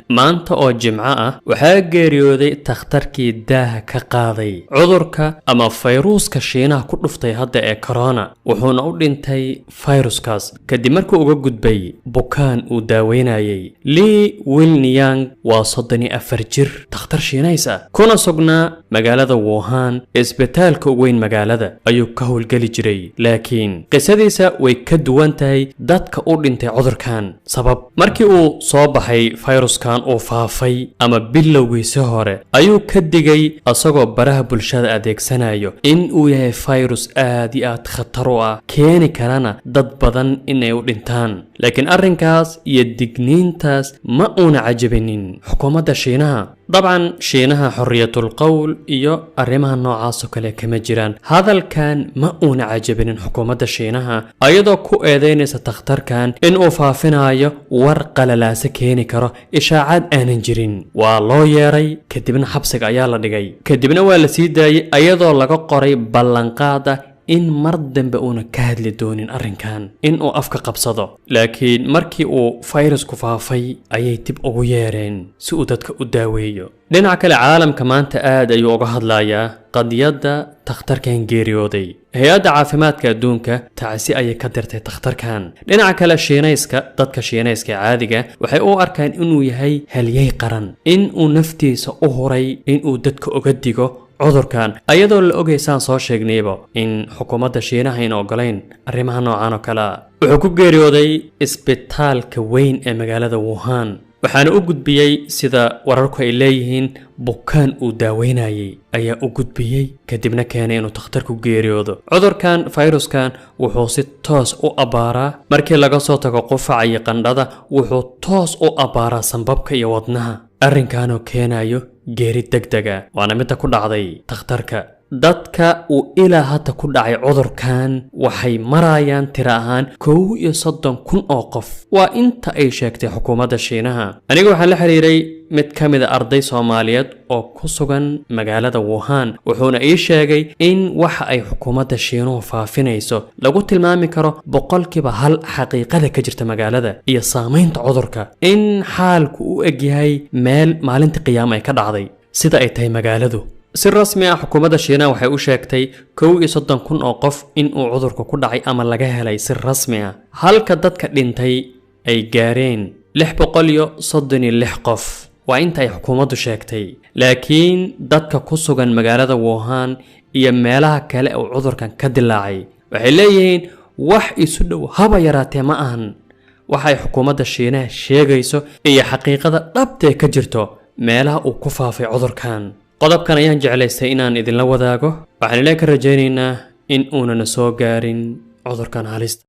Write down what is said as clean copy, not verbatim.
maanta oo Jimco ah waxaa geeriyooday takhtarkii daaha ka qaaday cudurka ama fayruuska Shiinaha ku dhuftay hadda ee corona wuxuuna u dhintay fayruskaas kadib markii uga gudbay bukaan uu daaweynayay Li Wenliang waa 34 jir takhtar Shiineys ah kuna sugnaa magaalada Wuhan isbitaalka ugu weyn magaalada ayuu ka howlgali jiray laakiin qisadiisa way ka duwan tahay dadka u dhintay cudurkan sabab markii uu soo baxay fayruskan oo faafay ama bilowgiisa hore ayuu ka digay asagoo baraha bulshada adeegsanayo in uu yahay fayrus aad iyo aad khatar u ah keeni karana dad badan inay u dhintaan laakiin arrinkaas iyo digniintaas ma uuna cajabinin xukuumadda Shiinaha طبعا شينها حرية القول iyo arrimaha noocaas oo kale kama jiraan hadalkan ma uuna cajabinin xukuumadda Shiinaha ayadoo ku eedeynaysa takhtarkan in uu faafinayo war qalalaasa keeni karo ishaacad aanan jirin waa loo yeeray kadibna xabsiga ayaa la dhigay kadibna waa la sii daayay ayadoo laga qoray ballanqaad in mar dambe uuna ka hadli doonin arrinkan in uu afka qabsado laakiin markii uu fayrusku faafay ayay dib ugu yeereen si uu dadka u daaweeyo dhinaca kale caalamka maanta aad ayuu uga hadlayaa qadiyada takhtarkan geeriyooday hay'adda caafimaadka adduunka tacsi ayay ka dirtay takhtarkan dhinaca kale Shiineyska dadka Shiineyska caadiga waxay u arkaan inuu yahay halyay qaran in uu naftiisa u huray in uu dadka uga digo cudurkan ayadoo la ogeysaan soo sheegnayba in xukuumadda Shiinaha ay ogoleen arrimaha noocan oo kale wuxuu ku geeriyooday isbitaalka weyn ee magaalada Wuhan waxaana u gudbiyay sida wararku ay leeyihiin bukaan uu daaweynayay ayaa u gudbiyay kadibna keenay inuu takhtarku geeriyoodo cudurkan fayruskan wuxuu si toos u abaaraa markii laga soo tago qufaca iyo qandhada wuxuu toos u abaaraa sanbabka iyo wadnaha arrinkaanoo keenayo geeri degdeg ah waana mid ku dhacday takhtarka dadka uu ilaa hadda ku dhacay cudurkan waxay marayaan tiro ahaan 31,000 oo qof waa inta ay sheegtay xukuumadda Shiinaha aniga waxaan la xiriiray mid kamid ah arday Soomaaliyeed oo ku sugan magaalada Wuhan wuxuuna ii sheegay in waxa ay xukuumadda Shiinuhu faafinayso lagu tilmaami karo 100% xaqiiqada ka jirta magaalada iyo saameynta cudurka in xaalku u egyahay meel maalintii qiyaam ay ka dhacday sida ay tahay magaaladu si rasmi ah xukuumadda Shiinaha waxay u sheegtay 31,000 oo qof in uu cudurku ku dhacay ama laga helay si rasmi ah halka dadka dhintay ay gaareen 636 qof waa inta ay xukuumaddu sheegtay laakiin dadka ku sugan magaalada Wuhan iyo meelaha kale oo cudurkan ka dilaacay waxay leeyihiin wax isu dhow haba yaraatee ma ahan waxay xukuumadda Shiinaha sheegayso iyo xaqiiqada dhabta ka jirto meelaha uu ku faafay cudurkan qodobkan ayaan jeclaystay inaan idinla wadaago waxaan ilaahay ka rajaynaynaa in uuna soo gaarin cudurkan halista